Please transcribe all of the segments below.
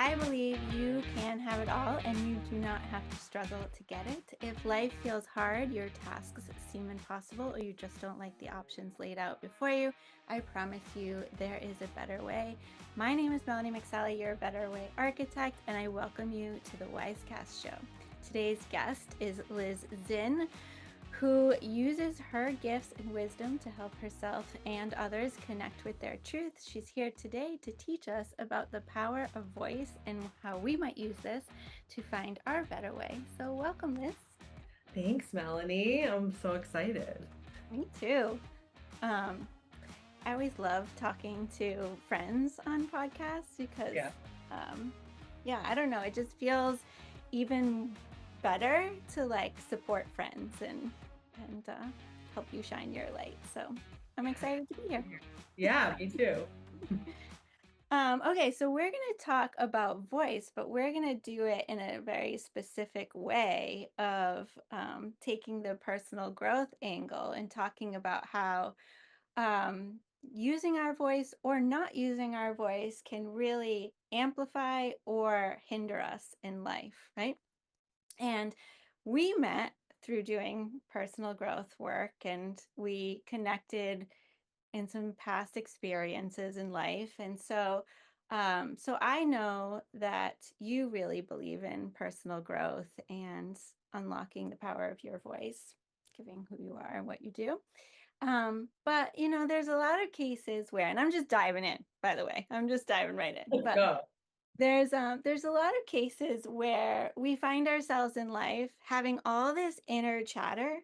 I believe you can have it all and you do not have to struggle to get it. If life feels hard, your tasks seem impossible, or you just don't like the options laid out before you, I promise you there is a better way. My name is Melanie McSally, your Better Way architect, and I welcome you to the WyzeCast Show. Today's guest is Liz Zinn, who uses her gifts and wisdom to help herself and others connect with their truth. She's here today to teach us about the power of voice and how we might use this to find our better way. So welcome, Liz. Thanks, Melanie. I'm so excited. Me too. I always love talking to friends on podcasts because, I don't know, it just feels even better to like support friends and help you shine your light. So I'm excited to be here. Yeah, me too. Okay, so we're going to talk about voice, but we're going to do it in a very specific way of taking the personal growth angle and talking about how using our voice or not using our voice can really amplify or hinder us in life, right? And we met through doing personal growth work, and we connected in some past experiences in life. And so I know that you really believe in personal growth and unlocking the power of your voice, giving who you are and what you do. But there's a lot of cases where, and I'm just diving in, by the way, I'm just diving right in. Let's go. There's a lot of cases where we find ourselves in life having all this inner chatter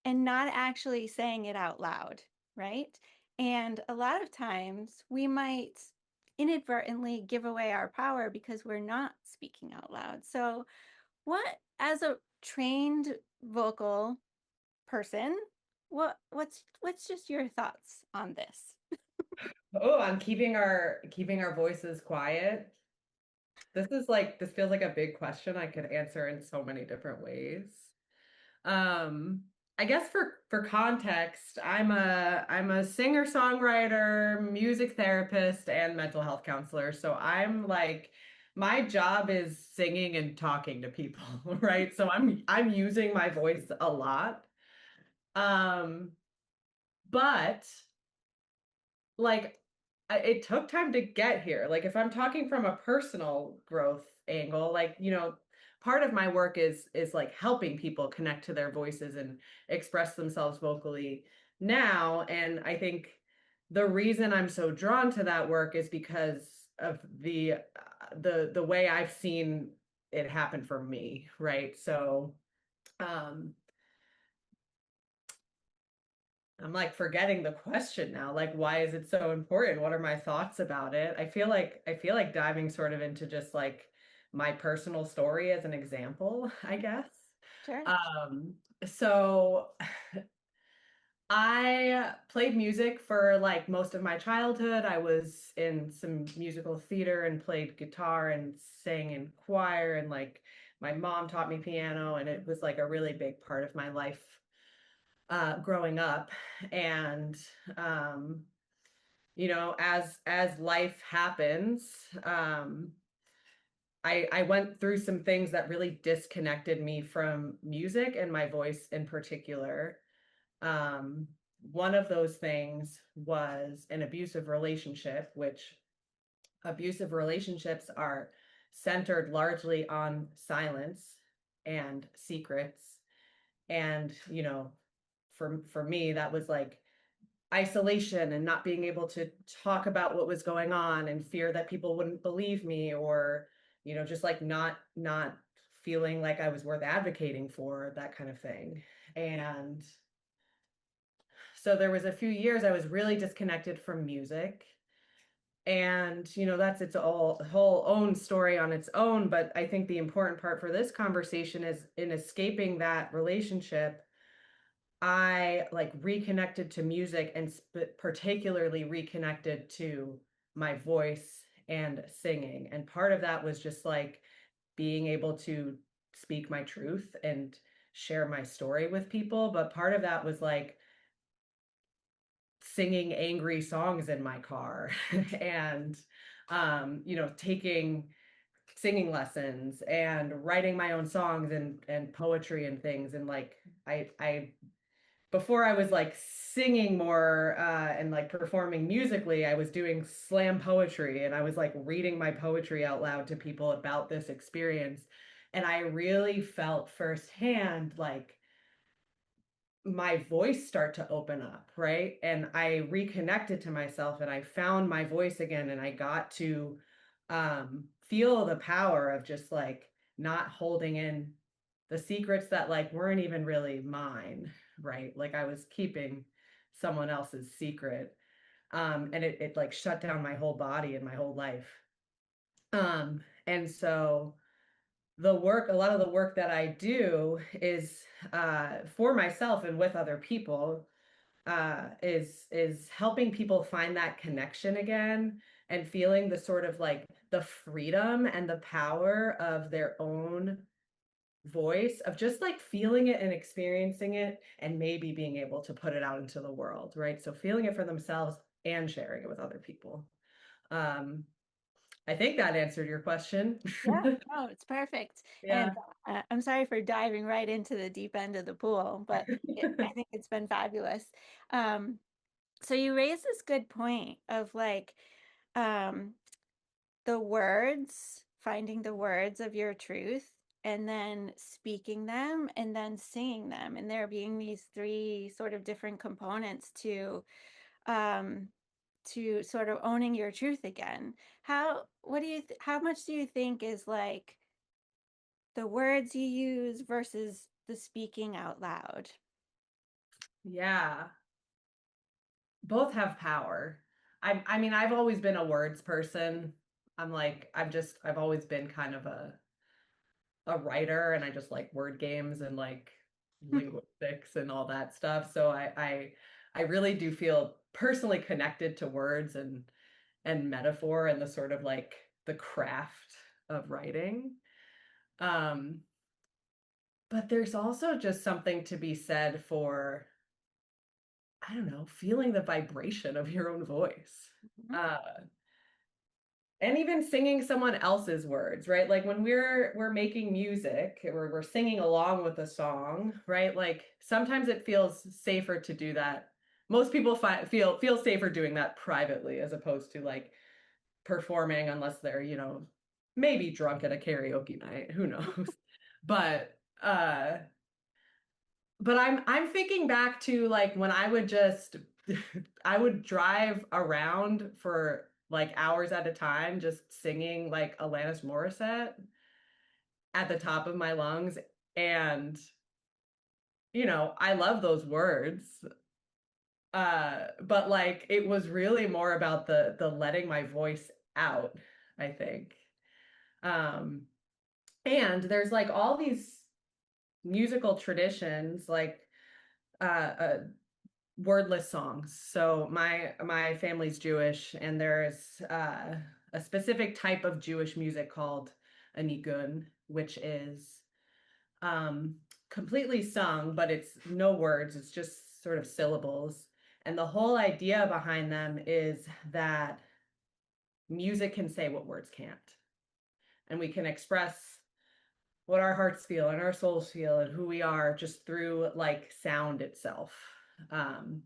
and not actually saying it out loud, right? And a lot of times we might inadvertently give away our power because we're not speaking out loud. So, as a trained vocal person, what's just your thoughts on this? Oh, on keeping our voices quiet. This feels like a big question I could answer in so many different ways. Um, I guess for context, I'm a singer-songwriter, music therapist, and mental health counselor. So I'm like my job is singing and talking to people, right? So I'm using my voice a lot. Um, but like it took time to get here. Like if I'm talking from a personal growth angle, like, part of my work is like helping people connect to their voices and express themselves vocally now. And I think the reason I'm so drawn to that work is because of the way I've seen it happen for me, right? So um I'm like forgetting the question now. Like, why is it so important? What are my thoughts about it? I feel like diving sort of into just like my personal story as an example, I guess. Sure. Um, so I played music for like most of my childhood. I was in some musical theater and played guitar and sang in choir, and like my mom taught me piano, and it was like a really big part of my life growing up. And um, as life happens, um, I went through some things that really disconnected me from music and my voice in particular. Um, One of those things was an abusive relationship, which abusive relationships are centered largely on silence and secrets. And, for me, that was like isolation and not being able to talk about what was going on and fear that people wouldn't believe me, or just like not feeling like I was worth advocating for, that kind of thing. And so there was a few years I was really disconnected from music, and that's its all whole own story on its own. But I think the important part for this conversation is in escaping that relationship, I like reconnected to music, and particularly reconnected to my voice and singing. And part of that was just like being able to speak my truth and share my story with people. But part of that was like singing angry songs in my car and taking singing lessons and writing my own songs and poetry and things. And like I before I was like singing more and like performing musically, I was doing slam poetry and I was like reading my poetry out loud to people about this experience. And I really felt firsthand like my voice start to open up, right? And I reconnected to myself and I found my voice again and I got to feel the power of just like not holding in the secrets that like weren't even really mine, right? Like I was keeping someone else's secret. And it like shut down my whole body and my whole life. And so a lot of the work that I do is for myself and with other people, is helping people find that connection again and feeling the sort of like the freedom and the power of their own voice, of just like feeling it and experiencing it and maybe being able to put it out into the world, right? So feeling it for themselves and sharing it with other people. Um, I think that answered your question. Yeah, no, it's perfect. And Yeah. I'm sorry for diving right into the deep end of the pool, but I think it's been fabulous. Um, so you raised this good point of like um, the words, finding the words of your truth, and then speaking them, and then singing them, and there being these three sort of different components um, to sort of owning your truth again. What do you, how much do you think is like the words you use versus the speaking out loud? Yeah, both have power. I mean, I've always been a words person. I've always been kind of a writer and I just like word games and like linguistics and all that stuff. So I really do feel personally connected to words and metaphor and the sort of like the craft of writing. Um, but there's also just something to be said for, I don't know, feeling the vibration of your own voice. Mhm. Uh, and even singing someone else's words, right? Like when we're making music or we're singing along with a song, right? Like sometimes it feels safer to do that. Most people feel safer doing that privately as opposed to like performing, unless they're, maybe drunk at a karaoke night, who knows. But I'm thinking back to like when I would just I would drive around for like hours at a time just singing like Alanis Morissette at the top of my lungs. And I love those words. But like it was really more about the letting my voice out, I think. Um and there's like all these musical traditions like uh wordless songs. So my family's Jewish, and there's a specific type of Jewish music called a Nigun, which is um, completely sung, but it's no words. It's just sort of syllables. And the whole idea behind them is that music can say what words can't, and we can express what our hearts feel and our souls feel and who we are just through like sound itself. Um,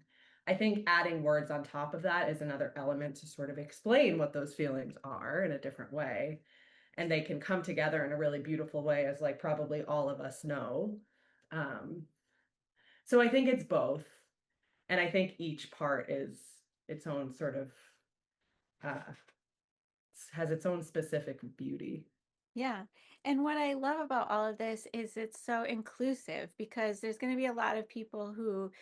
I think adding words on top of that is another element to sort of explain what those feelings are in a different way. And they can come together in a really beautiful way, as like probably all of us know. Um, so I think it's both. And I think each part is its own sort of, uh, has its own specific beauty. Yeah. And what I love about all of this is it's so inclusive because there's going to be a lot of people who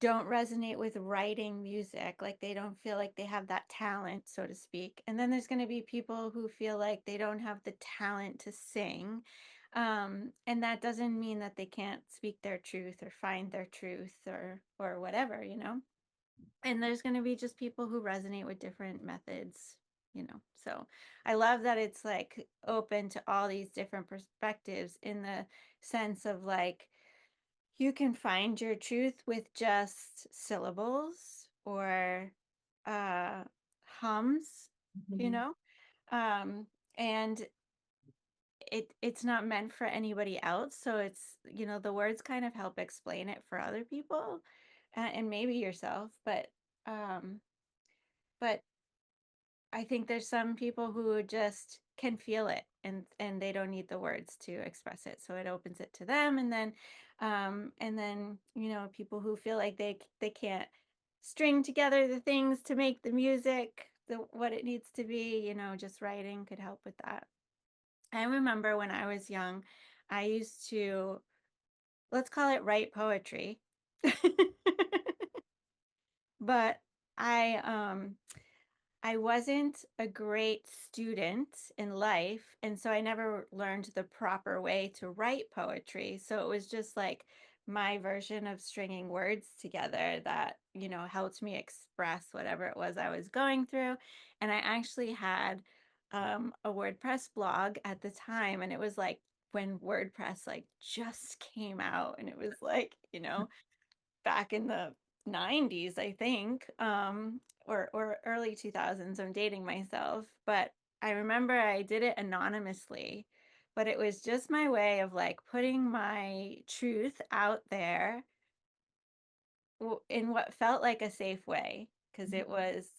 don't resonate with writing music, like they don't feel like they have that talent, so to speak. And then there's going to be people who feel like they don't have the talent to sing. And that doesn't mean that they can't speak their truth or find their truth or whatever, you know? And there's going to be just people who resonate with different methods, you know. So I love that it's like open to all these different perspectives in the sense of like you can find your truth with just syllables or uh hums, you Mhm. know. um and it's not meant for anybody else. So it's, the words kind of help explain it for other people, and maybe yourself, um, but I think there's some people who just can feel it, and they don't need the words to express it. So it opens it to them, and then people who feel like they can't string together the things to make the music what it needs to be, just writing could help with that. I remember when I was young, I used to, let's call it, write poetry. But I I wasn't a great student in life, and so I never learned the proper way to write poetry. So it was just like my version of stringing words together that, helped me express whatever it was I was going through. And I actually had a WordPress blog at the time, and it was like when WordPress like just came out, and it was like, back in the 90s, I think, or early 2000s. I'm dating myself, but I remember I did it anonymously, but it was just my way of like putting my truth out there in what felt like a safe way, because it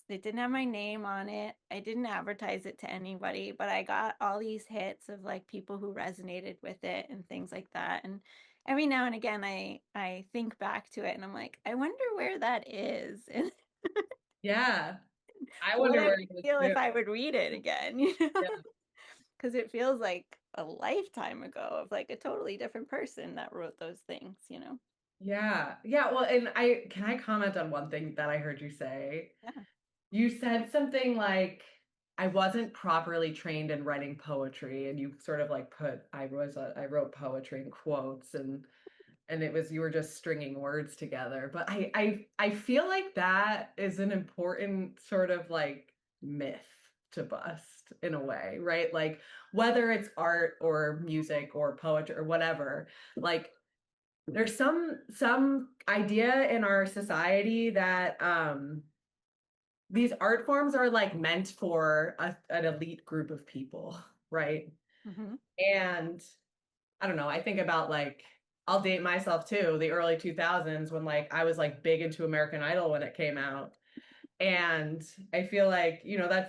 didn't have my name on it. I didn't advertise it to anybody, but I got all these hits of like people who resonated with it and things like that. And every now and again I think back to it and I'm like, I wonder where that is and Yeah. I what wonder I where would it was feel too. if I would read it again, Yeah. because it feels like a lifetime ago of like a totally different person that wrote those things. Yeah. Yeah. Well, and can I comment on one thing that I heard you say? Yeah. You said something like, I wasn't properly trained in writing poetry, and you sort of like put, I wrote poetry in quotes, and it was, you were just stringing words together. But I feel like that is an important sort of like myth to bust in a way, right? Like whether it's art or music or poetry or whatever, like there's some idea in our society that these art forms are like meant for an elite group of people, right? Mm-hmm. And I don't know, I think about like, I'll date myself too, the early 2000s when like I was like big into American Idol when it came out. And I feel like,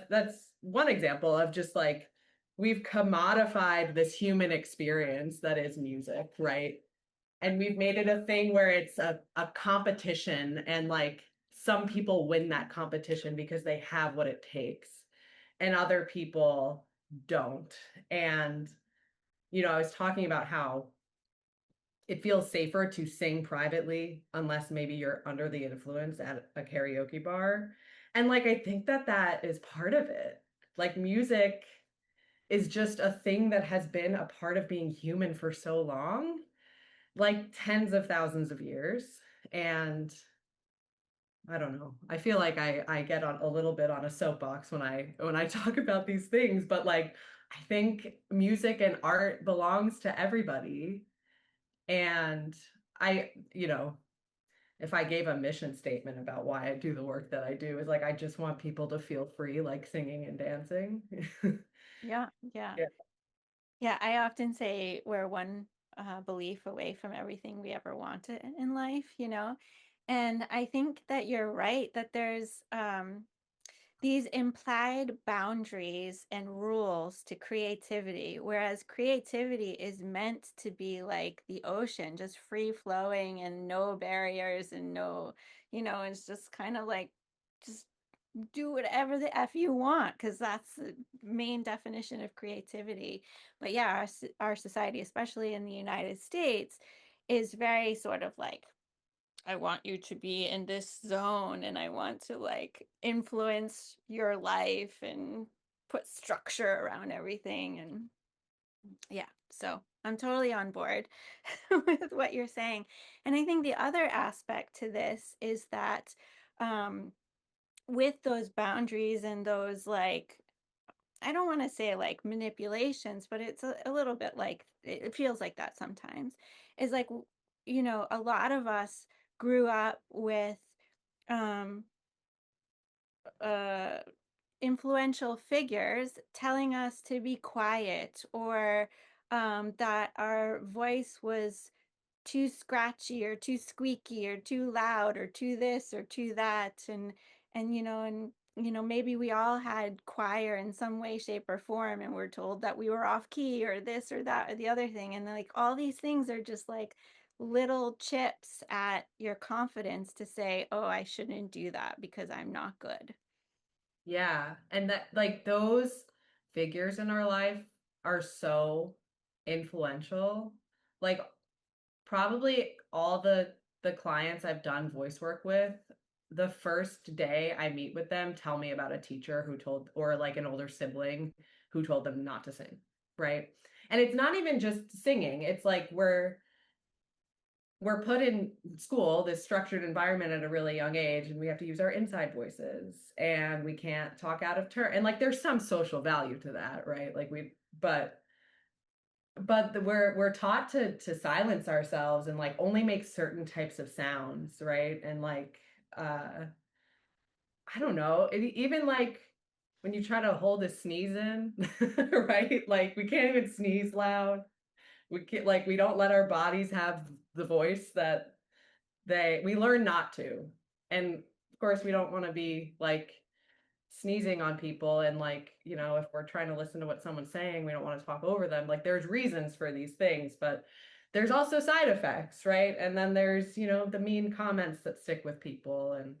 that's one example of just like we've commodified this human experience that is music, right? And we've made it a thing where it's a competition, and like some people win that competition because they have what it takes and other people don't. And I was talking about how it feels safer to sing privately unless maybe you're under the influence at a karaoke bar. And like I think that that is part of it. Like music is just a thing that has been a part of being human for so long, like tens of thousands of years. And I don't know. I feel like I get on a little bit on a soapbox when I talk about these things, but like I think music and art belongs to everybody. And I, if I gave a mission statement about why I do the work that I do, is like I just want people to feel free, like singing and dancing. Yeah, yeah. Yeah. Yeah, I often say we're one belief away from everything we ever wanted in life. And I think that you're right that there's these implied boundaries and rules to creativity, whereas creativity is meant to be like the ocean, just free flowing and no barriers and it's just kind of like, just do whatever the F you want, because that's the main definition of creativity. But yeah, our society, especially in the United States, is very sort of like, I want you to be in this zone and I want to like influence your life and put structure around everything. And yeah, so I'm totally on board with what you're saying. And I think the other aspect to this is that um, with those boundaries and those like, I don't want to say like manipulations, but it's a little bit like it feels like that sometimes. Is like, a lot of us grew up with um uh influential figures telling us to be quiet, or that our voice was too scratchy or too squeaky or too loud or too this or too that. And maybe we all had choir in some way, shape, or form, and we're told that we were off key or this or that or the other thing. And like all these things are just like little chips at your confidence to say, oh, I shouldn't do that because I'm not good. Yeah. And that, like, those figures in our life are so influential. Like, probably all the clients I've done voice work with, the first day I meet with them, tell me about a teacher who told, or like an older sibling who told them not to sing, right? And it's not even just singing. It's like we're put in school, this structured environment at a really young age, and we have to use our inside voices, and we can't talk out of turn. And like there's some social value to that, right? Like we're taught to silence ourselves and like only make certain types of sounds, right? And like I don't know, even like when you try to hold a sneeze in, right? Like we can't even sneeze loud. We can't, like, we don't let our bodies have the voice that we learn not to. And of course we don't want to be like sneezing on people, and like, if we're trying to listen to what someone's saying, we don't want to talk over them. Like there's reasons for these things, but there's also side effects, right? And then there's, the mean comments that stick with people. And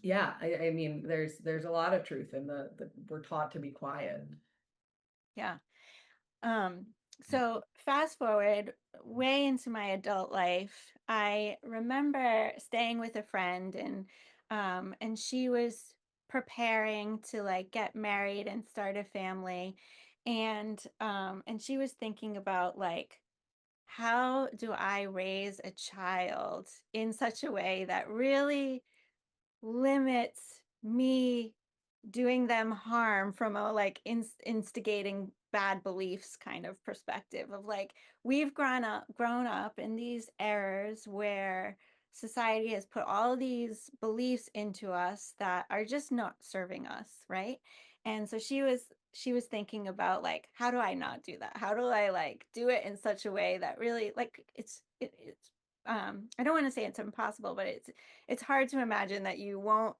yeah, I mean there's a lot of truth in the we're taught to be quiet. Yeah. So fast forward way into my adult life, I remember staying with a friend, and she was preparing to like get married and start a family. And she was thinking about like, how do I raise a child in such a way that really limits me doing them harm from a like instigating bad beliefs kind of perspective of like, we've grown up in these errors where society has put all these beliefs into us that are just not serving us, right? And so she was thinking about like, how do I not do that? How do I like do it in such a way that really like it's I don't want to say it's impossible, but it's hard to imagine that you won't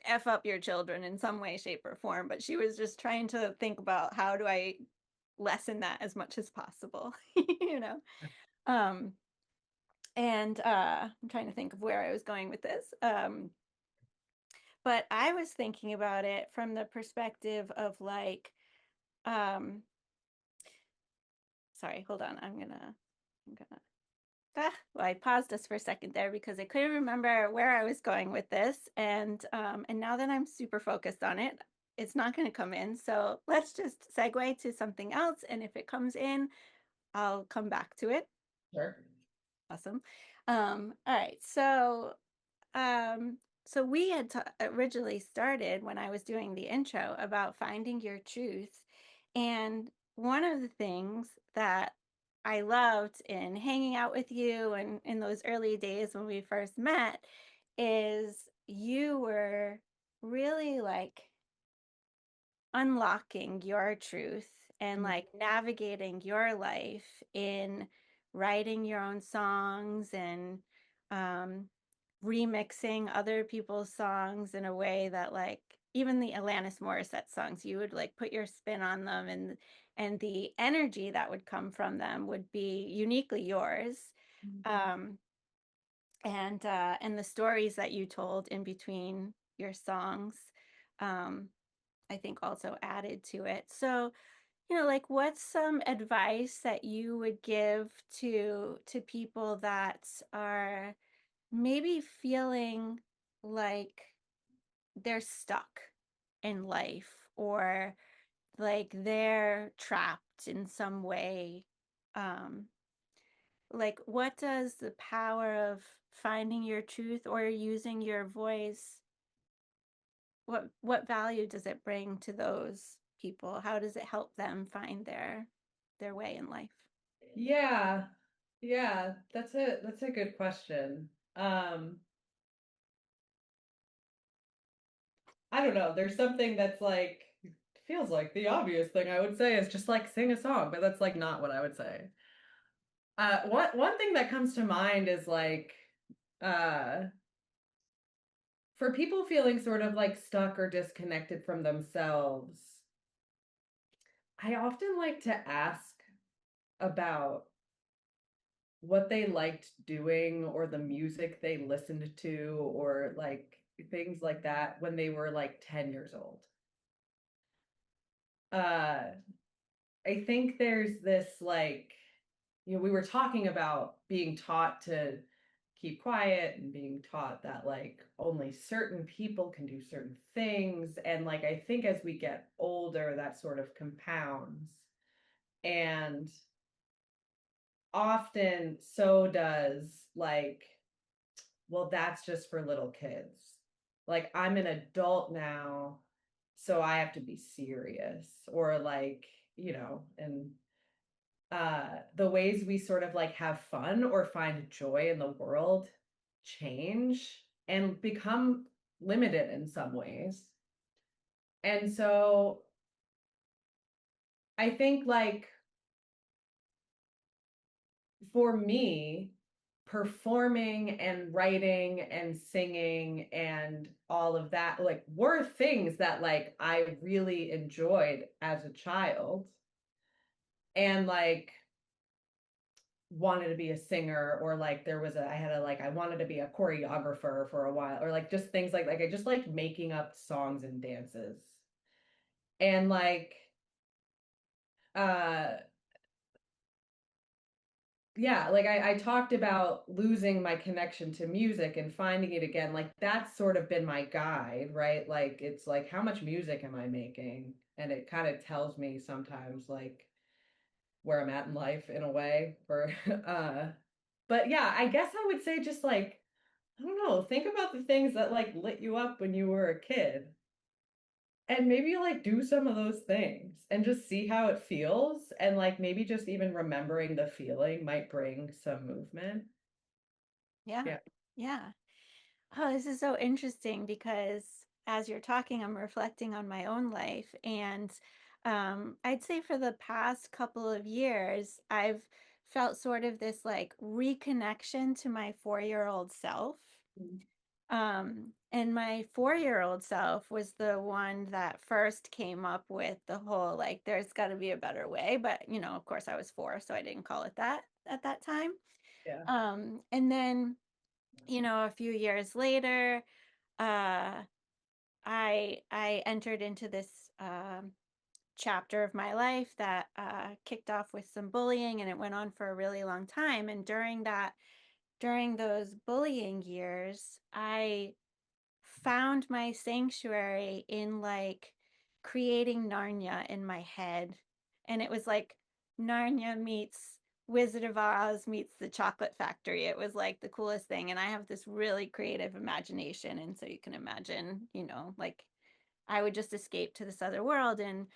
F up your children in some way, shape, or form. But she was just trying to think about, how do I lessen that as much as possible, you know? Um, and I'm trying to think of where I was going with this. But I was thinking about it from the perspective of like, um, sorry, hold on. I'm gonna well, I paused us for a second there because I couldn't remember where I was going with this, and now that I'm super focused on it, it's not going to come in. So let's just segue to something else, and if it comes in, I'll come back to it. Sure. Awesome. All right. So we had originally started when I was doing the intro about finding your truth. And one of the things that I loved in hanging out with you and in those early days when we first met is you were really like unlocking your truth and like navigating your life in writing your own songs and um, remixing other people's songs in a way that like even the Alanis Morissette songs, you would like put your spin on them, and the energy that would come from them would be uniquely yours. Um, and the stories that you told in between your songs, um, I think also added to it. So, like what's some advice that you would give to people that are maybe feeling like they're stuck in life, or like they're trapped in some way? Um, like what does the power of finding your truth or using your voice, what value does it bring to those people? How does it help them find their way in life? Yeah. Yeah, that's a good question. Um I don't know. There's something that's like feels like the obvious thing I would say is just like sing a song, but that's like not what I would say. One thing that comes to mind is like uh for people feeling sort of like stuck or disconnected from themselves, I often like to ask about what they liked doing or the music they listened to or like things like that when they were like 10 years old. Uh I think there's this like, we were talking about being taught to keep quiet and being taught that like only certain people can do certain things. And like, I think as we get older, that sort of compounds. And often so does like, well, that's just for little kids. Like, I'm an adult now, so I have to be serious. Or like, and the ways we sort of like have fun or find joy in the world change and become limited in some ways. And so I think like for me, performing and writing and singing and all of that like were things that like I really enjoyed as a child and like wanted to be a singer or like I wanted to be a choreographer for a while or like just things like I just liked making up songs and dances and like uh yeah, like I talked about losing my connection to music and finding it again. Like that's sort of been my guide, right? Like it's like how much music am I making? And it kind of tells me sometimes like where I'm at in life in a way. Or but yeah, I guess I would say just like I don't know, think about the things that like lit you up when you were a kid. And maybe like do some of those things and just see how it feels. And like maybe just even remembering the feeling might bring some movement. Yeah. Yeah. Yeah. Oh, this is so interesting because as you're talking, I'm reflecting on my own life. And I'd say for the past couple of years, I've felt sort of this like reconnection to my 4-year-old self. And my 4-year-old self was the one that first came up with the whole like, there's got to be a better way. But, of course, I was 4, so I didn't call it that at that time. Yeah. And then, a few years later, uh, I entered into this chapter of my life that kicked off with some bullying, and it went on for a really long time. And during those bullying years, I found my sanctuary in like creating Narnia in my head. And it was like Narnia meets Wizard of Oz meets the Chocolate Factory. It was like the coolest thing. And I have this really creative imagination. And so you can imagine, like I would just escape to this other world and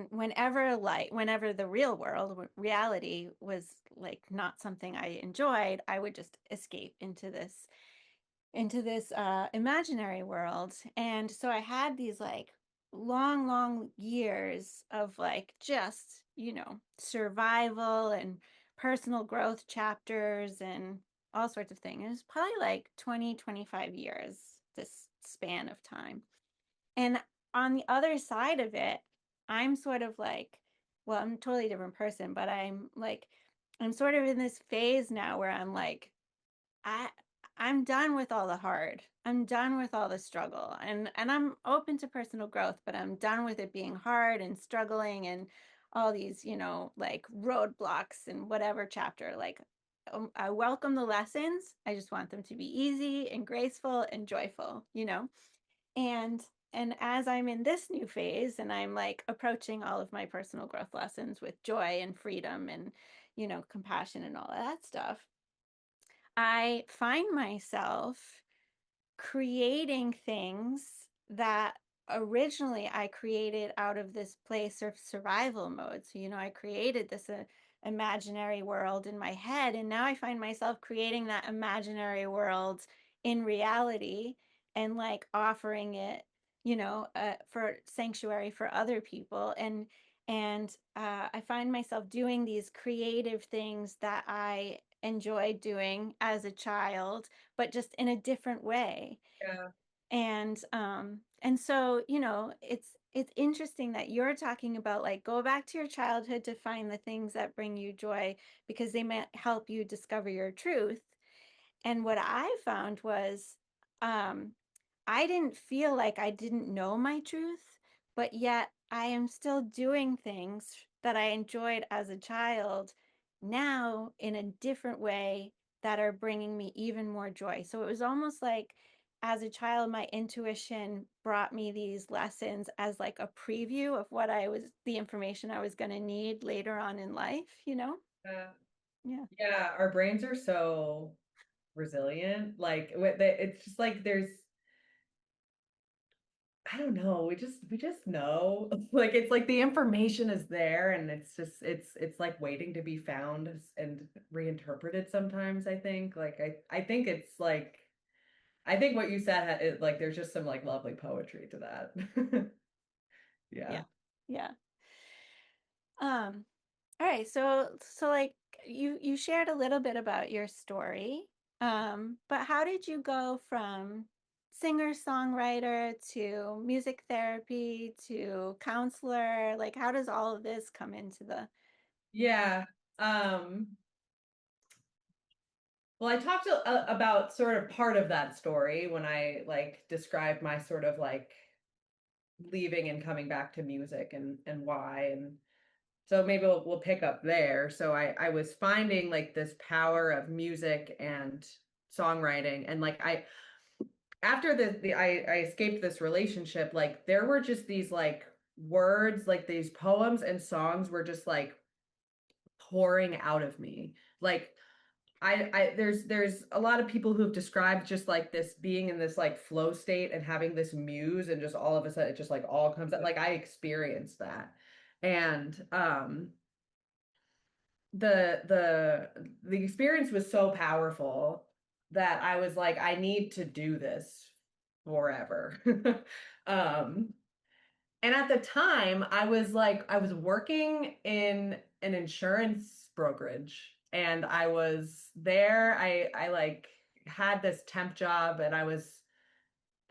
whenever the real world reality was like not something I enjoyed, I would just escape into this imaginary world. And so I had these like long, long years of like just, survival and personal growth chapters and all sorts of things. It was probably like 20, 25 years, this span of time. And on the other side of it, I'm sort of like, well, I'm a totally different person, but I'm sort of in this phase now where I'm like, I I'm done with all the hard. I'm done with all the struggle. And I'm open to personal growth, but I'm done with it being hard and struggling and all these, like roadblocks and whatever chapter. Like I welcome the lessons. I just want them to be easy and graceful and joyful. And and as I'm in this new phase and I'm like approaching all of my personal growth lessons with joy and freedom and compassion and all of that stuff, I find myself creating things that originally I created out of this place of survival mode. So, I created this imaginary world in my head, and now I find myself creating that imaginary world in reality. and like offering it, you know, for sanctuary for other people. And I find myself doing these creative things that I enjoyed doing as a child, but just in a different way. Yeah. And so, you know, it's interesting that you're talking about like go back to your childhood to find the things that bring you joy because they might help you discover your truth. And what I found was um I didn't feel like I didn't know my truth, but yet I am still doing things that I enjoyed as a child now in a different way that are bringing me even more joy. So it was almost like as a child, my intuition brought me these lessons as like a preview of what the information I was going to need later on in life, you know? Uh, Yeah. yeah, our brains are so resilient. Like it's just like there's I don't know. We just know. Like it's like the information is there and it's like waiting to be found and reinterpreted sometimes, I think. Like I think it's like I think what you said is like there's just some like lovely poetry to that. Yeah. Yeah. Yeah. Um, all right, so like you shared a little bit about your story, but how did you go from singer-songwriter to music therapy to counselor? Like, how does all of this come into the? Yeah. Well, I talked about sort of part of that story when I like described my sort of like leaving and coming back to music and why and so maybe we'll pick up there. So I was finding like this power of music and songwriting and like I after I escaped this relationship like there were just these like words like these poems and songs were just like pouring out of me like there's a lot of people who've described just like this being in this like flow state and having this muse and just all of a sudden it just like all comes out like I experienced that and the experience was so powerful that I was like I need to do this forever um and at the time, I was like, I was working in an insurance brokerage and I was there. I like had this temp job and I was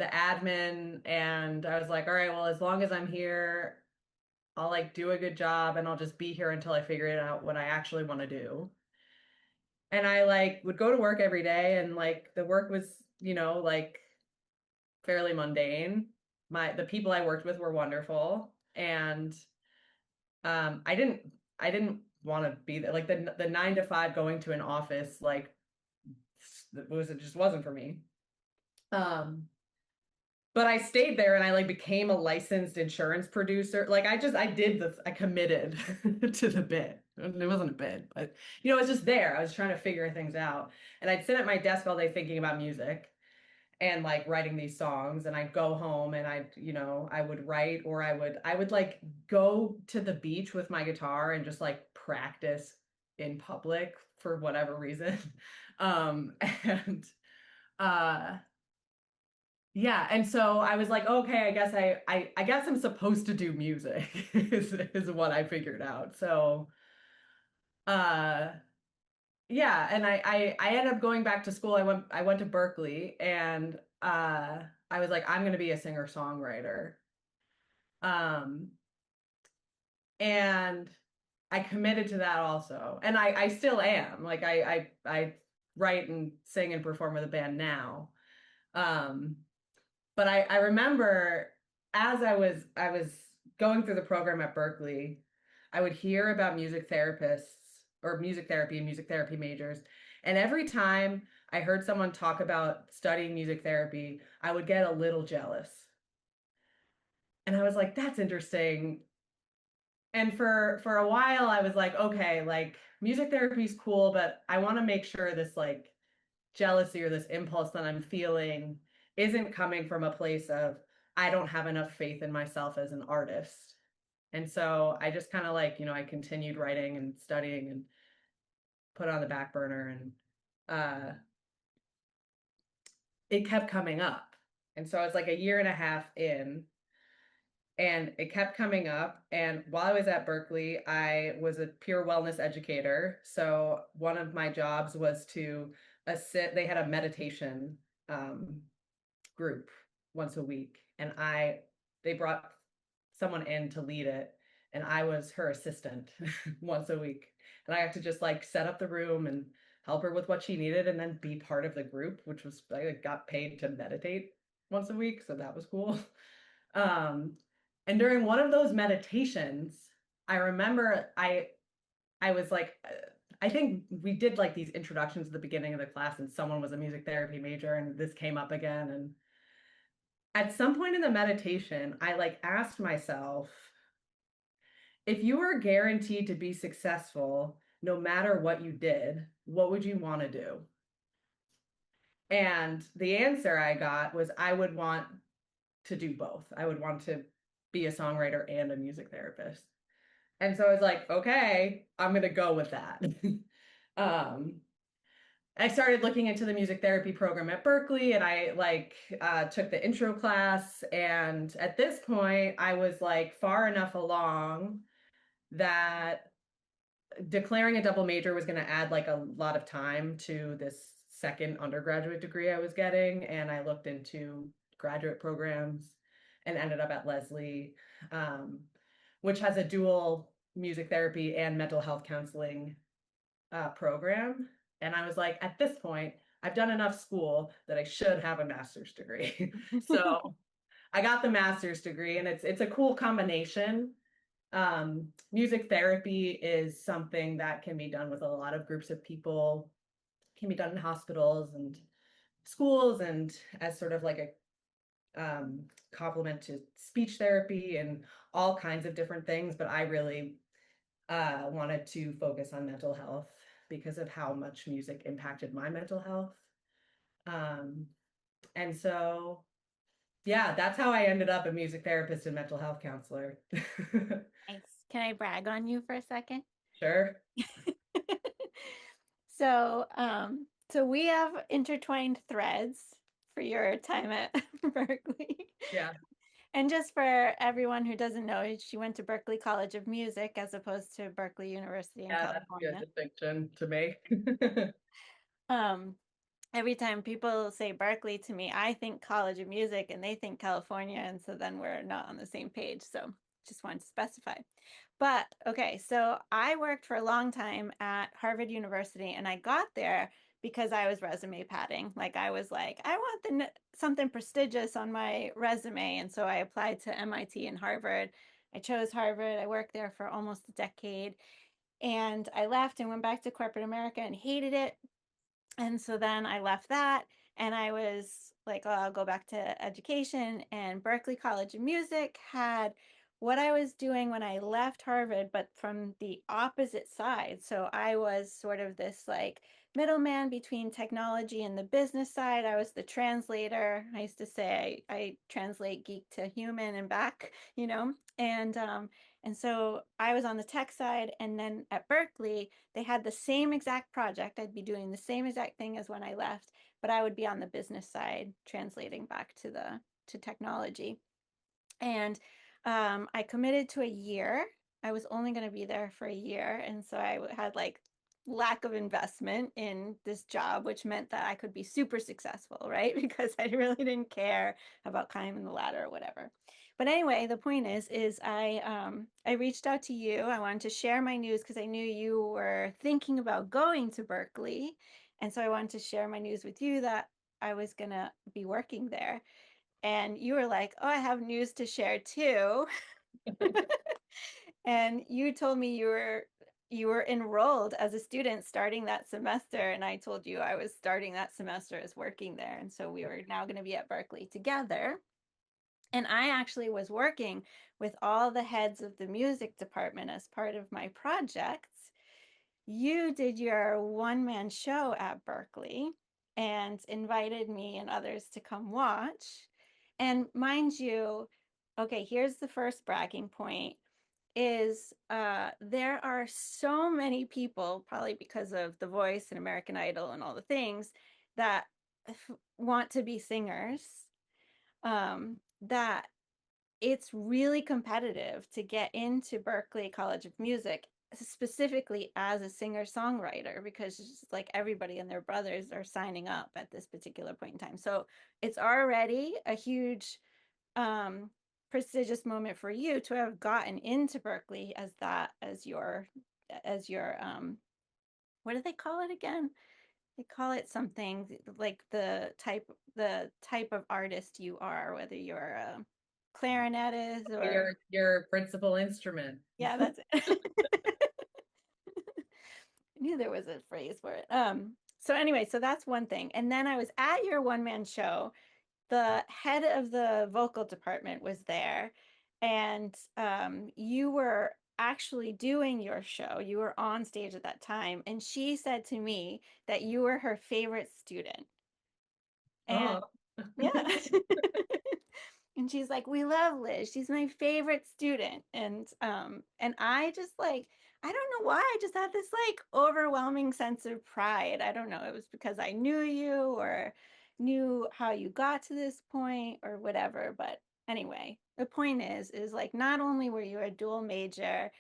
the admin and I was like, all right, well, as long as I'm here, I'll like do a good job and I'll just be here until I figure it out what I actually want to do. And I like would go to work every day and like the work was, you know, like fairly mundane. The people I worked with were wonderful and I didn't want to be there. Like the 9 to 5 going to an office, like it just wasn't for me. Um, but I stayed there and I like became a licensed insurance producer. Like I did this, I committed to the bit. It wasn't a bit, but you know, it was just there. I was trying to figure things out. And I'd sit at my desk all day thinking about music and like writing these songs and I'd go home and I'd, you know, I would write or I would like go to the beach with my guitar and just like practice in public for whatever reason. And uh yeah, and so I was like, okay, I guess I guess I'm supposed to do music is what I figured out. So uh yeah, and I ended up going back to school. I went to Berkeley and I was like I'm going to be a singer-songwriter. Um and I committed to that also. And I still am. Like I write and sing and perform with a band now. Um but I remember as I was going through the program at Berkeley, I would hear about music therapists or music therapy and music therapy majors. And every time I heard someone talk about studying music therapy, I would get a little jealous. And I was like, that's interesting. And for a while I was like, okay, like music therapy is cool, but I want to make sure this like jealousy or this impulse that I'm feeling isn't coming from a place of I don't have enough faith in myself as an artist. And so I just kind of like, you know, I continued writing and studying and put it on the back burner and it kept coming up. And so I was like a year and a half in, and it kept coming up. And while I was at Berkeley, I was a peer wellness educator. So one of my jobs was to assist, they had a meditation um, group once a week. And they brought someone in to lead it. And I was her assistant once a week. And I had to just like set up the room and help her with what she needed and then be part of the group, which was, I got paid to meditate once a week. So that was cool. Um, and during one of those meditations, I remember I was like, I think we did like these introductions at the beginning of the class, and someone was a music therapy major, and this came up again. And at some point in the meditation, I like asked myself, if you were guaranteed to be successful no matter what you did, what would you want to do? And the answer I got was I would want to do both. I would want to be a songwriter and a music therapist. And so I was like, okay, I'm going to go with that. um, I started looking into the music therapy program at Berkeley, and I like took the intro class. And at this point, I was like far enough along that declaring a double major was going to add like a lot of time to this second undergraduate degree I was getting. And I looked into graduate programs and ended up at Leslie, which has a dual music therapy and mental health counseling program. And I was like, at this point, I've done enough school that I should have a master's degree. So I got the master's degree, and it's a cool combination. Music therapy is something that can be done with a lot of groups of people, can be done in hospitals and schools, and as sort of like a complement to speech therapy and all kinds of different things. But I really wanted to focus on mental health because of how much music impacted my mental health. Um, and so, yeah, that's how I ended up a music therapist and mental health counselor. Nice. Can I brag on you for a second? Sure. So we have intertwined threads for your time at Berkeley. Yeah. And just for everyone who doesn't know, she went to Berkeley College of Music as opposed to Berkeley University in Yeah, that's a good California. distinction to make. Um, every time people say Berkeley to me, I think College of Music and they think California. And so then we're not on the same page. So just wanted to specify. But okay, so I worked for a long time at Harvard University, and I got there because I was resume padding. Like I was like, I want something prestigious on my resume. And so I applied to MIT and Harvard. I chose Harvard. I worked there for almost a decade. And I left and went back to corporate America and hated it. And so then I left that, and I was like, oh, I'll go back to education. And Berkeley College of Music had what I was doing when I left Harvard, but from the opposite side. So I was sort of this like middleman between technology and the business side. I was the translator. I used to say I translate geek to human and back, you know? And so I was on the tech side, and then at Berkeley, they had the same exact project. I'd be doing the same exact thing as when I left, but I would be on the business side, translating back to technology. And I committed to a year. I was only going to be there for a year, and so I had like lack of investment in this job, which meant that I could be super successful, right? Because I really didn't care about climbing the ladder or whatever. But anyway, the point is I reached out to you. I wanted to share my news because I knew you were thinking about going to Berkeley, and so I wanted to share my news with you that I was gonna be working there. And you were like, "Oh, I have news to share too." And you told me you were enrolled as a student starting that semester, and I told you I was starting that semester as working there. And so we were now going to be at Berkeley together. And I actually was working with all the heads of the music department as part of my projects. You did your one-man show at Berkeley and invited me and others to come watch. And mind you, okay, here's the first bragging point is there are so many people, probably because of The Voice and American Idol and all the things, that want to be singers. that it's really competitive to get into Berkeley College of Music, specifically as a singer-songwriter, because it's just like everybody and their brothers are signing up at this particular point in time. So it's already a huge prestigious moment for you to have gotten into Berkeley as your what do they call it again? They call it something like the type of artist you are, whether you're a clarinetist or Your principal instrument. yeah, that's it. I knew there was a phrase for it. So anyway, so that's one thing. And then I was at your one-man show. The head of the vocal department was there, and you were actually doing your show. You were on stage at that time, and she said to me that you were her favorite student. And Oh. yeah. And she's like, "We love Liz. She's my favorite student." And I just like, I don't know why, I just had this like overwhelming sense of pride. I don't know. It was because I knew you or knew how you got to this point or whatever, but anyway, the point is like not only were you a dual major,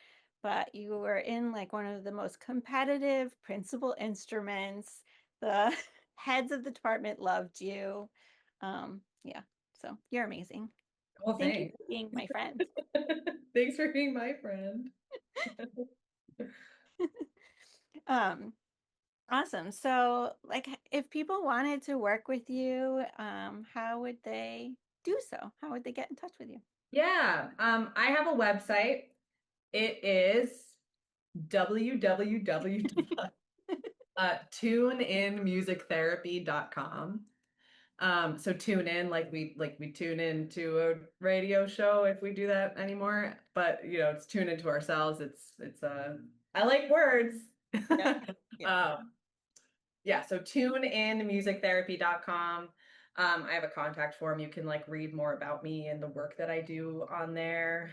but you were in like one of the most competitive principal instruments. The heads of the department loved you. Yeah. So you're amazing. Oh, Thank you thanks. for being my friend. Thanks for being my friend. um, awesome. So, like, if people wanted to work with you, how would they do so? How would they get in touch with you? Yeah, I have a website. It is www.tuneinmusictherapy.com. So tune in like we tune into a radio show if we do that anymore. But you know, it's tune into ourselves. It's I like words. Yeah. Yeah. um, yeah, so tuneinmusictherapy.com. I have a contact form. You can like read more about me and the work that I do on there.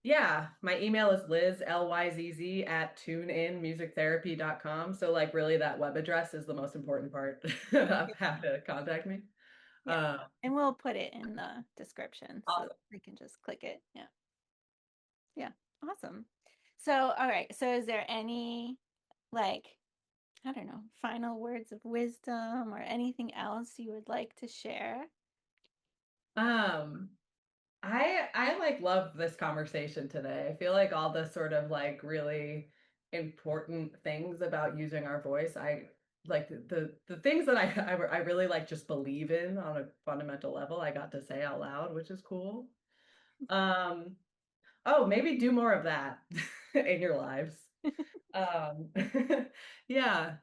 Yeah, my email is Liz, Lyzz at tuneinmusictherapy.com. So like really that web address is the most important part of how to contact me. Yeah. Uh, And we'll put it in the description so awesome. they can just click it. Yeah. Yeah. Awesome. So, all right. So, is there any like, I don't know, final words of wisdom or anything else you would like to share? Um, I like love this conversation today. I feel like all the sort of like really important things about using our voice, I like the things that I really like just believe in on a fundamental level, I got to say out loud, which is cool. Um, oh, maybe do more of that in your lives. Um, yeah.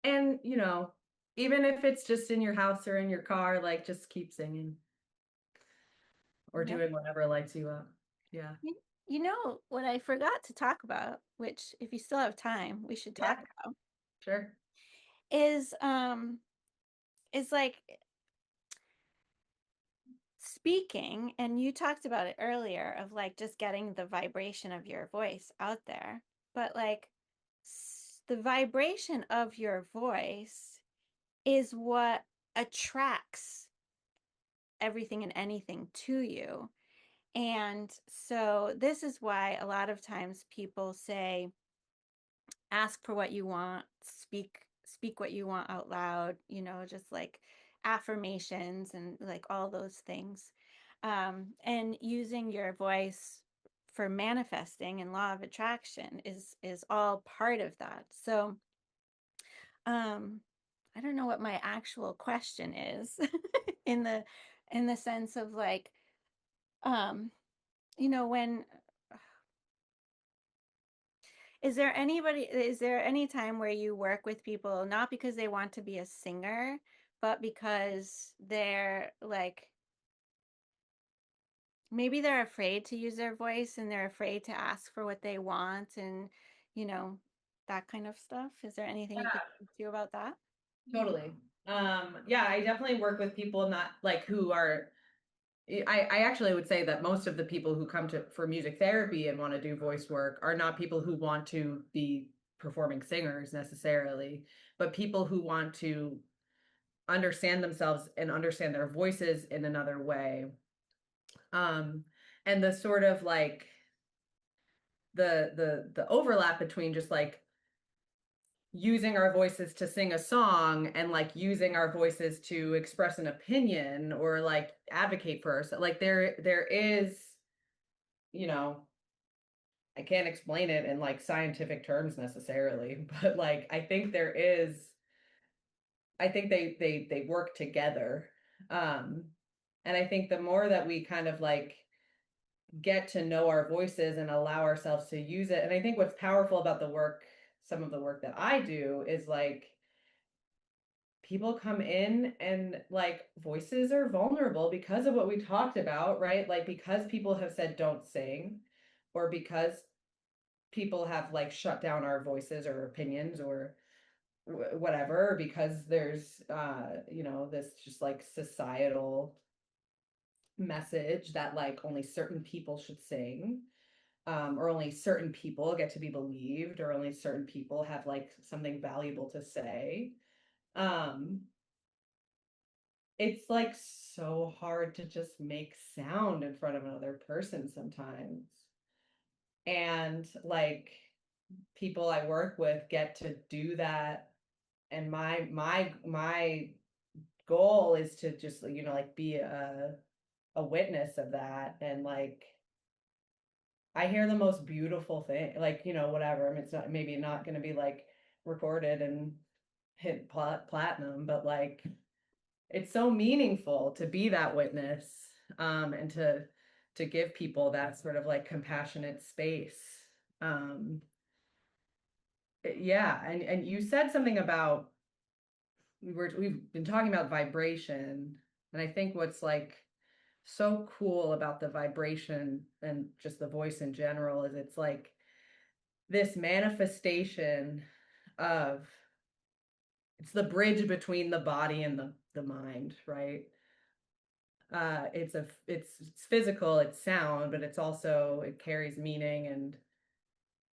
And you know, even if it's just in your house or in your car, like just keep singing or Yep. doing whatever lights you up. Yeah. You know what I forgot to talk about, which if you still have time, we should Yeah, talk about, sure. is like speaking, and you talked about it earlier of like just getting the vibration of your voice out there. But like the vibration of your voice is what attracts everything and anything to you. And so this is why a lot of times people say, ask for what you want, speak what you want out loud, you know, just like affirmations and like all those things. And using your voice for manifesting and law of attraction is all part of that. So um I don't know what my actual question is in the sense of like um you know, when is there any time where you work with people not because they want to be a singer, but because they're like maybe they're afraid to use their voice and they're afraid to ask for what they want and you know that kind of stuff? Is there anything you could Yeah, do about that? totally. Yeah, I definitely work with people not like who are I actually would say that most of the people who come to for music therapy and want to do voice work are not people who want to be performing singers necessarily, but people who want to understand themselves and understand their voices in another way. Um, and the sort of like the overlap between just like using our voices to sing a song and like using our voices to express an opinion or like advocate for ourselves. Like there is, you know, I can't explain it in like scientific terms necessarily, but like I think there is, I think they work together. Um, and I think the more that we kind of like get to know our voices and allow ourselves to use it, and I think what's powerful about the work, some of the work that I do is like people come in and like voices are vulnerable because of what we talked about, right? Like because people have said don't sing, or because people have like shut down our voices or opinions or whatever, because there's you know, this just like societal message that like only certain people should sing, or only certain people get to be believed, or only certain people have like something valuable to say. um it's like so hard to just make sound in front of another person sometimes. And like people I work with get to do that. And my goal is to just, you know, like be a witness of that. And like I hear the most beautiful thing, like, you know, whatever. I mean, it's not maybe not going to be like recorded and hit platinum, but like it's so meaningful to be that witness, and to give people that sort of like compassionate space. um yeah, and you said something about, we've been talking about vibration, and I think what's like so cool about the vibration and just the voice in general is it's like this manifestation of, it's the bridge between the body and the mind, right? It's physical, it's sound, but it's also, it carries meaning and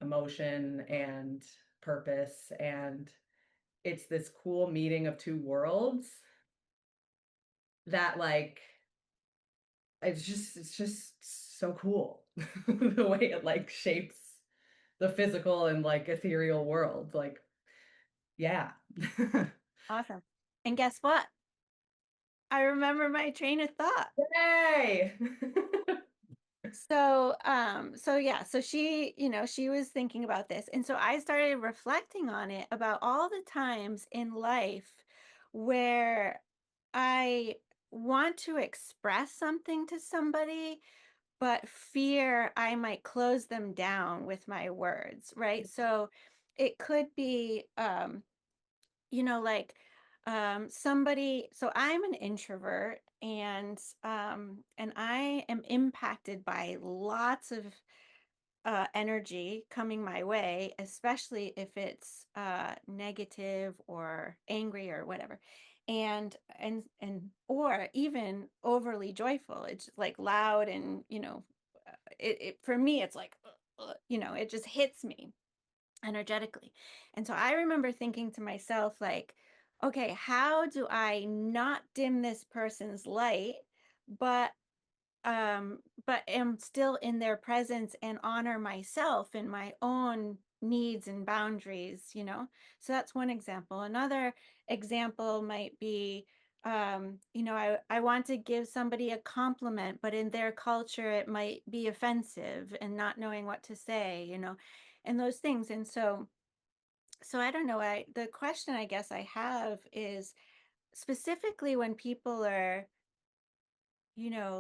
emotion and purpose, and it's this cool meeting of two worlds that like it's just so cool the way it like shapes the physical and like ethereal world. Like, yeah. Awesome. And guess what? I remember my train of thought. Yay. So yeah, so she, she was thinking about this. And so I started reflecting on it about all the times in life where I want to express something to somebody, but fear I might close them down with my words, right? So it could be, like somebody, so I'm an introvert, and I am impacted by lots of energy coming my way, especially if it's negative or angry or whatever, and or even overly joyful. It's like loud, and it for me it's like it just hits me energetically. And so I remember thinking to myself, like, okay, how do I not dim this person's light, but but am still in their presence and honor myself and my own needs and boundaries. So that's one example. Another example might be, I want to give somebody a compliment, but in their culture it might be offensive, and not knowing what to say, and those things. And so I don't know. The question I guess I have is, specifically when people are,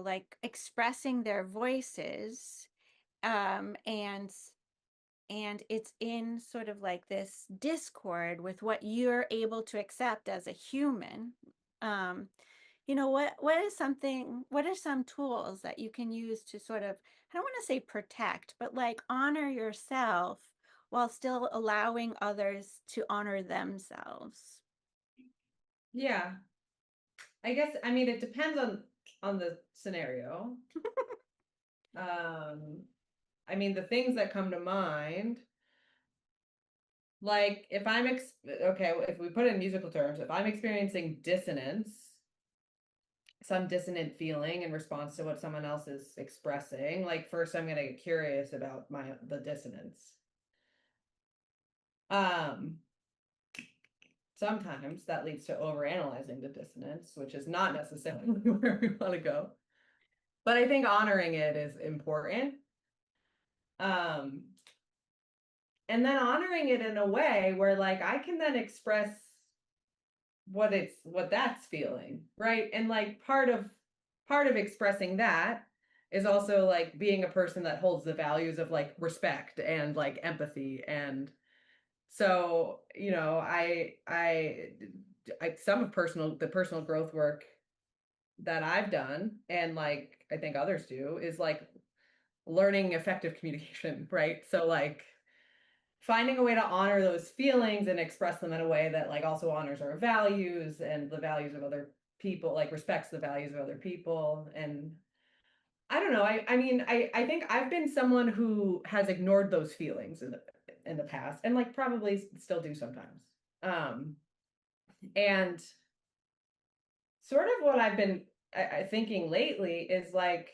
like expressing their voices, and it's in sort of like this discord with what you're able to accept as a human. um what are some tools that you can use to sort of, I don't want to say protect, but like honor yourself while still allowing others to honor themselves? Yeah, I guess, I mean, it depends on the scenario. um I mean, the things that come to mind Like if I'm okay, if we put it in musical terms, if I'm experiencing dissonance, some dissonant feeling in response to what someone else is expressing, like first I'm gonna get curious about the dissonance. Um, Sometimes that leads to overanalyzing the dissonance, which is not necessarily where we want to go. But I think honoring it is important. Um, and then honoring it in a way where like I can then express what that's feeling, right? And like part of expressing that is also like being a person that holds the values of like respect and like empathy. And so, I some of the personal growth work that I've done, and like I think others do, is like learning effective communication, right? So like finding a way to honor those feelings and express them in a way that like also honors our values and the values of other people, like respects the values of other people. And I don't know, I think I've been someone who has ignored those feelings in the past, and like probably still do sometimes. And sort of what I've been thinking lately is like,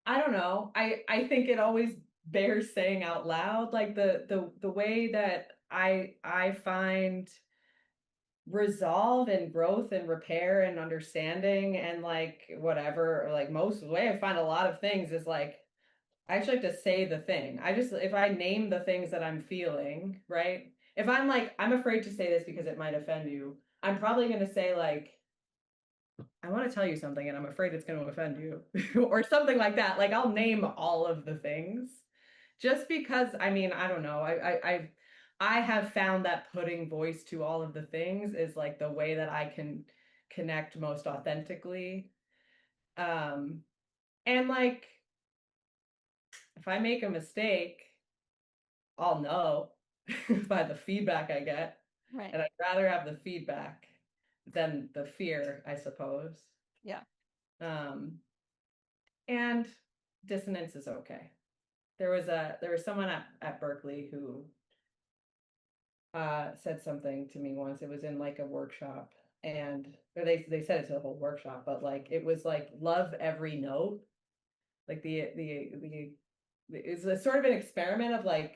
I don't know. I think it always bears saying out loud, like the way that I find resolve and growth and repair and understanding and like whatever, like most of the way I find a lot of things is like I actually have to say the thing. If I name the things that I'm feeling, right? If I'm like, I'm afraid to say this because it might offend you, I'm probably going to say like, I want to tell you something and I'm afraid it's going to offend you or something like that. Like I'll name all of the things just because, I mean, I don't know. I have found that putting voice to all of the things is like the way that I can connect most authentically. Um, and like if I make a mistake, I'll know by the feedback I get. Right. And I'd rather have the feedback than the fear, I suppose. Yeah. Um, and dissonance is okay. There was someone at Berkeley who said something to me once. It was in like a workshop, and or they said it to the whole workshop, but like it was like love every note. Like the it's a sort of an experiment of like,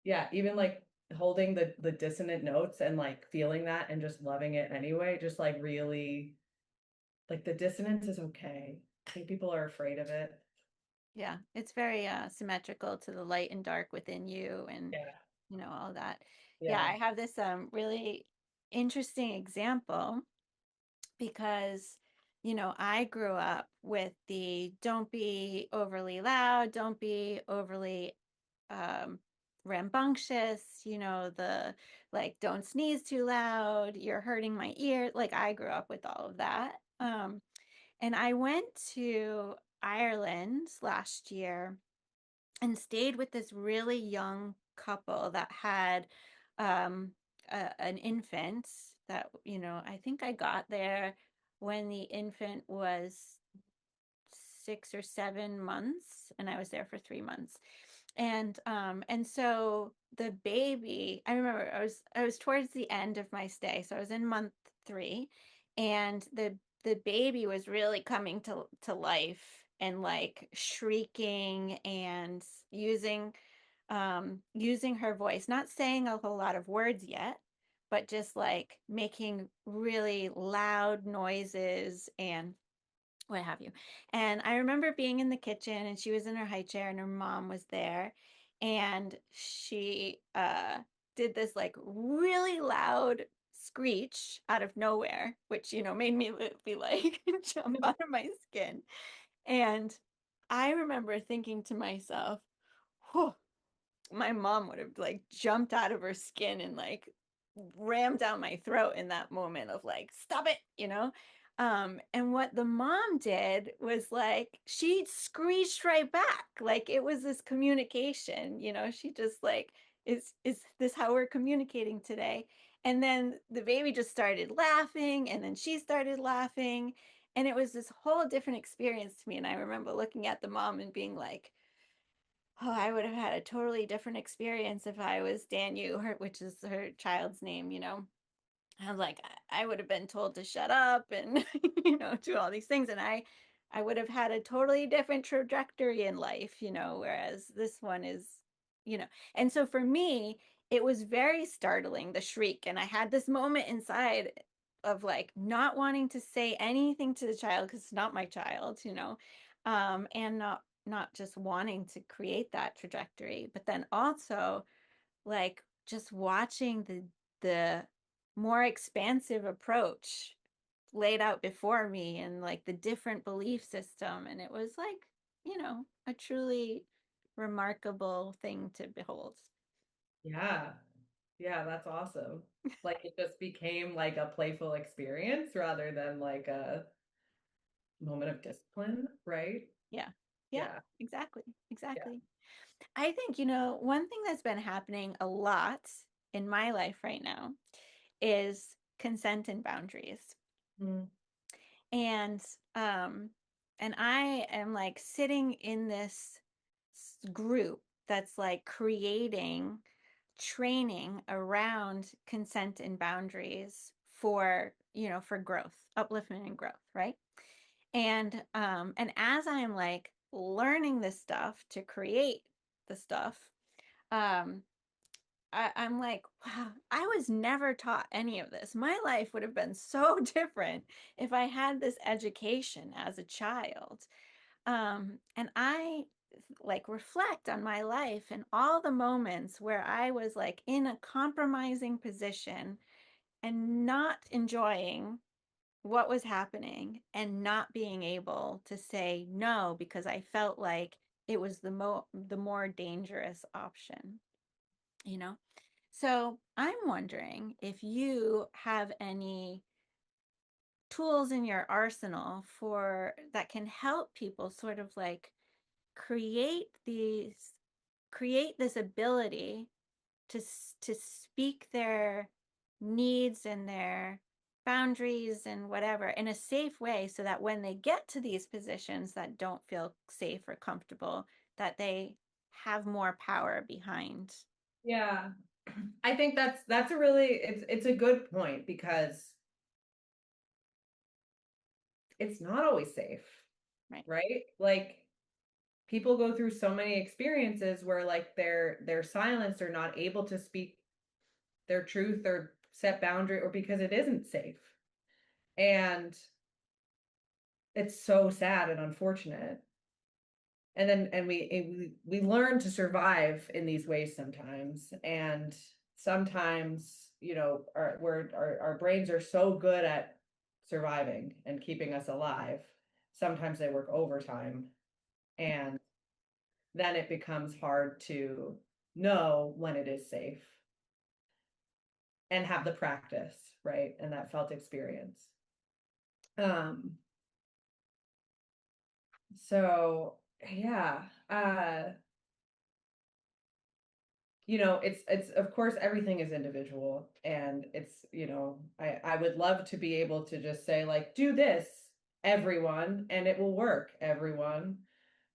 yeah, even like holding the dissonant notes and like feeling that and just loving it anyway, just like really like the dissonance is okay. I think people are afraid of it. Yeah. It's very symmetrical to the light and dark within you and Yeah. all that. Yeah, Yeah. I have this really interesting example because I grew up with the don't be overly loud, don't be overly um rambunctious, the like don't sneeze too loud, you're hurting my ear. Like I grew up with all of that. And I went to Ireland last year and stayed with this really young couple that had um, an infant that, I think I got there when the infant was 6 or 7 months, and I was there for 3 months. And so the baby, I remember I was towards the end of my stay, so I was in month 3, and the baby was really coming to life and like shrieking and using her voice, not saying a whole lot of words yet, but just like making really loud noises and what have you. And I remember being in the kitchen and she was in her high chair and her mom was there, and she did this like really loud screech out of nowhere, which made me be like jump out of my skin. And I remember thinking to myself, whew, my mom would have like jumped out of her skin and like rammed down my throat in that moment of like, stop it, and what the mom did was like she screeched right back. Like it was this communication, she just like, is this how we're communicating today? And then the baby just started laughing, and then she started laughing, and it was this whole different experience to me. And I remember looking at the mom and being like, Oh, I would have had a totally different experience if I was Danu, which is her child's name, you know. I was like, I would have been told to shut up and, you know, do all these things. And I would have had a totally different trajectory in life, you know, whereas this one is, you know. And so for me, it was very startling, the shriek. And I had this moment inside of like not wanting to say anything to the child because it's not my child, you know, and not just wanting to create that trajectory, but then also like just watching the more expansive approach laid out before me and like the different belief system, and it was like, you know, a truly remarkable thing to behold. Yeah. Yeah, that's awesome. Like it just became like a playful experience rather than like a moment of discipline, right? Yeah, yeah, Yeah. exactly, Yeah. exactly. I think, you know, one thing that's been happening a lot in my life right now is consent and boundaries. Mm. And um and I am like sitting in this group that's like creating training around consent and boundaries for, you know, for growth, upliftment and growth, right? And as I'm like learning this stuff to create the stuff, um I'm like, wow, I was never taught any of this. My life would have been so different if I had this education as a child. And I like reflect on my life and all the moments where I was like in a compromising position and not enjoying what was happening and not being able to say no because I felt like it was the more dangerous option, you know? So I'm wondering if you have any tools in your arsenal for that can help people sort of like create these create this ability to to speak their needs and their boundaries and whatever in a safe way so that when they get to these positions that don't feel safe or comfortable, that they have more power behind. Yeah. I think that's a really it's a good point because it's not always safe, Right. right? Like people go through so many experiences where like they're silenced or not able to speak their truth or set boundary or because it isn't safe. And it's so sad and unfortunate. And then we learn to survive in these ways sometimes. And sometimes, you know, our brains are so good at surviving and keeping us alive. Sometimes they work overtime. And then it becomes hard to know when it is safe and have the practice, right? And that felt experience. Um, so yeah, you know, it's of course everything is individual and it's, you know, I would love to be able to just say like, do this, everyone, and it will work, everyone.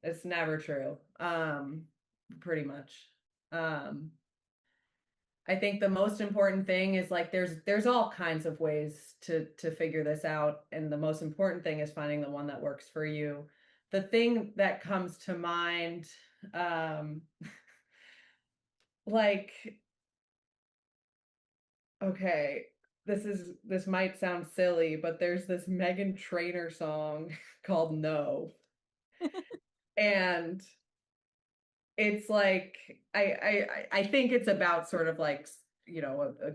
It's never true. Pretty much. Um, I think the most important thing is like there's all kinds of ways to figure this out, and the most important thing is finding the one that works for you. The thing that comes to mind, um, like, okay, this might sound silly, but there's this Megan Trainor song called No, and it's like I think it's about sort of like you know a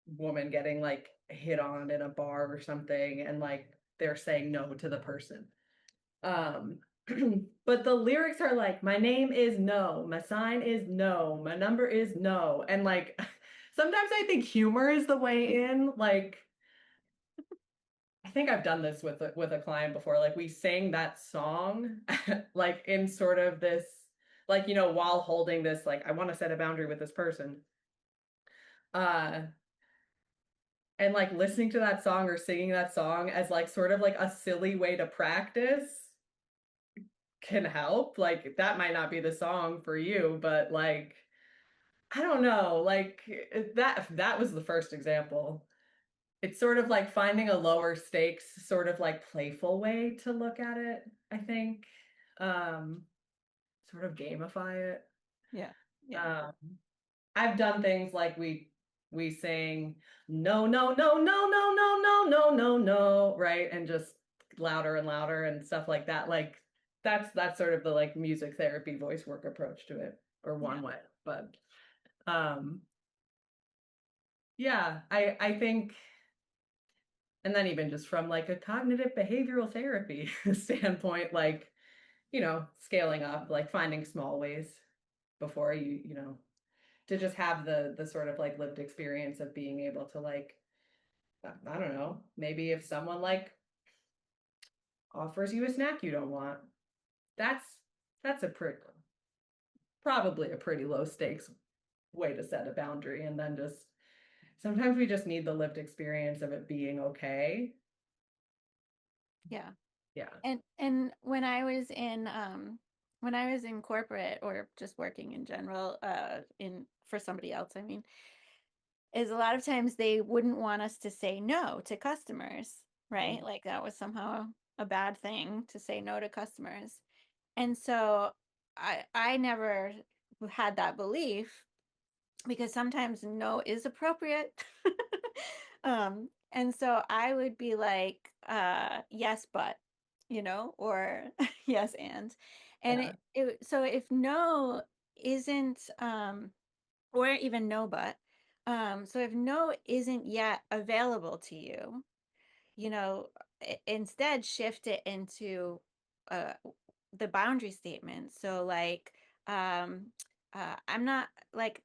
woman getting like hit on in a bar or something and like they're saying no to the person. Um but the lyrics are like my name is no, my sign is no, my number is no. And like sometimes I think humor is the way in. Like I think I've done this with a client before. Like we sang that song like in sort of this like you know while holding this like I want to set a boundary with this person. Uh and like listening to that song or singing that song as like sort of like a silly way to practice can help. Like that might not be the song for you, but like I don't know, like that was the first example. It's sort of like finding a lower stakes, sort of like playful way to look at it, I think. Um, Sort of gamify it. Yeah. Yeah. Um, I've done things like we sing no no no no no no no no no no, right? And just louder and louder and stuff like that. Like that's sort of the like music therapy voice work approach to it, or Yeah. one way. But um yeah, I think, and then even just from like a cognitive behavioral therapy standpoint, like, you know, scaling up, like finding small ways before you know, to just have the sort of like lived experience of being able to like, I don't know, maybe if someone like offers you a snack you don't want, that's a pretty, probably a pretty low stakes way to set a boundary. And then just sometimes we just need the lived experience of it being okay. Yeah. Yeah. And when I was in corporate or just working in general, in for somebody else, I mean, is a lot of times they wouldn't want us to say no to customers, right? Like that was somehow a bad thing to say no to customers. And so I never had that belief because sometimes no is appropriate. And so I would be like, yes, but, you know, or yes, and Yeah. so if no isn't, or even no, but, so if no isn't yet available to you, you know, instead shift it into, uh, the boundary statement. So like, um, I'm not like,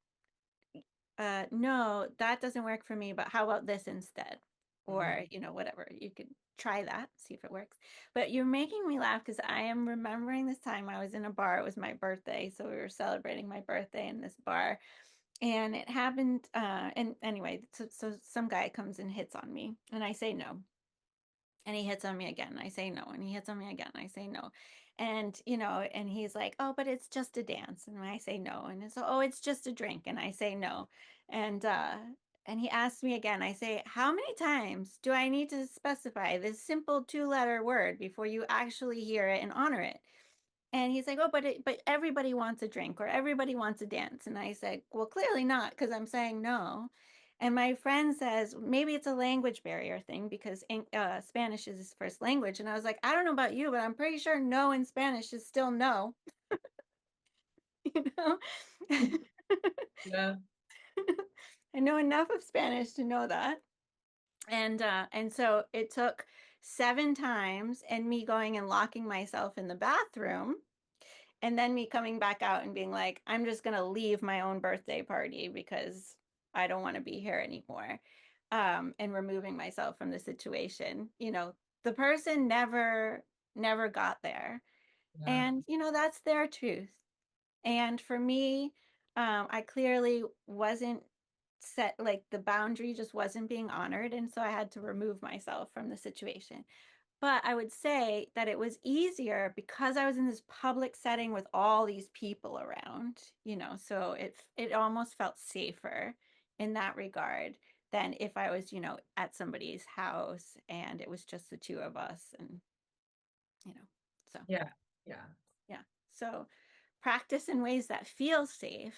no, that doesn't work for me, but how about this instead? Or, Mhm. you know, whatever. You could try that, see if it works. But you're making me laugh because I am remembering this time I was in a bar. It was my birthday. So we were celebrating my birthday in this bar. And it happened. And anyway, so some guy comes and hits on me, and I say no. And he hits on me again. I say no. And he hits on me again. I say no. And, you know, and he's like, oh, but it's just a dance. And I say no. And so, oh, it's just a drink. And I say no. And, and he asks me again, I say, how many times do I need to specify this simple 2-letter word before you actually hear it and honor it? And he's like, oh, but everybody wants a drink or everybody wants a dance. And I said, well, clearly not, because I'm saying no. And my friend says, maybe it's a language barrier thing because Spanish is his first language. And I was like, I don't know about you, but I'm pretty sure no in Spanish is still no, you know? Yeah. I know enough of Spanish to know that. And so it took 7 times and me going and locking myself in the bathroom and then me coming back out and being like, I'm just going to leave my own birthday party because I don't want to be here anymore. And removing myself from the situation. You know, the person never got there. Yeah. And, you know, that's their truth. And for me, I clearly wasn't set, like the boundary just wasn't being honored. And so I had to remove myself from the situation. But I would say that it was easier because I was in this public setting with all these people around, you know, so it almost felt safer in that regard than if I was, you know, at somebody's house and it was just the two of us and, you know, so Yeah. Yeah. yeah. So practice in ways that feel safe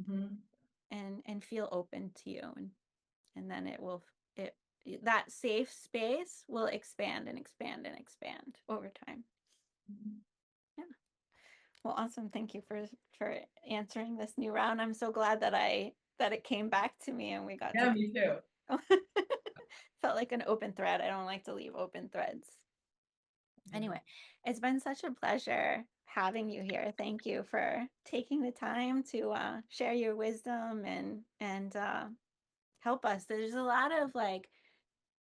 Hmm. and feel open to you and then it that safe space will expand and expand and expand over time. Yeah. Well, awesome. Thank you for answering this new round. I'm so glad that that it came back to me and we got to Yeah, me too. felt like an open thread. I don't like to leave open threads. Yeah. Anyway, it's been such a pleasure having you here. Thank you for taking the time to share your wisdom and help us. There's a lot of like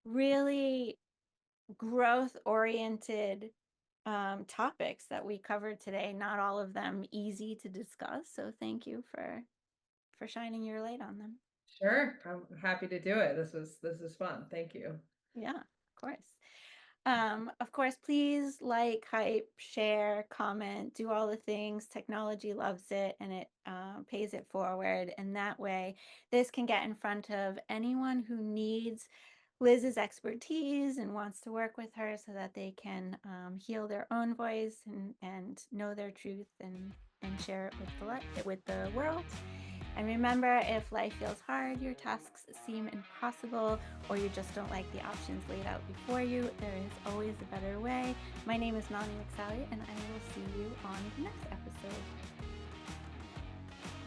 really growth oriented topics that we covered today. Not all of them easy to discuss. So thank you for shining your light on them. Sure. I'm happy to do it. This was fun. Thank you. Yeah, of course. Of course, please like, hype, share, comment, do all the things. Technology loves it and it pays it forward. And that way, this can get in front of anyone who needs Liz's expertise and wants to work with her so that they can heal their own voice and know their truth and share it with the world. And remember, if life feels hard, your tasks seem impossible, or you just don't like the options laid out before you, there is always a better way. My name is Melanie McSally, and I will see you on the next episode.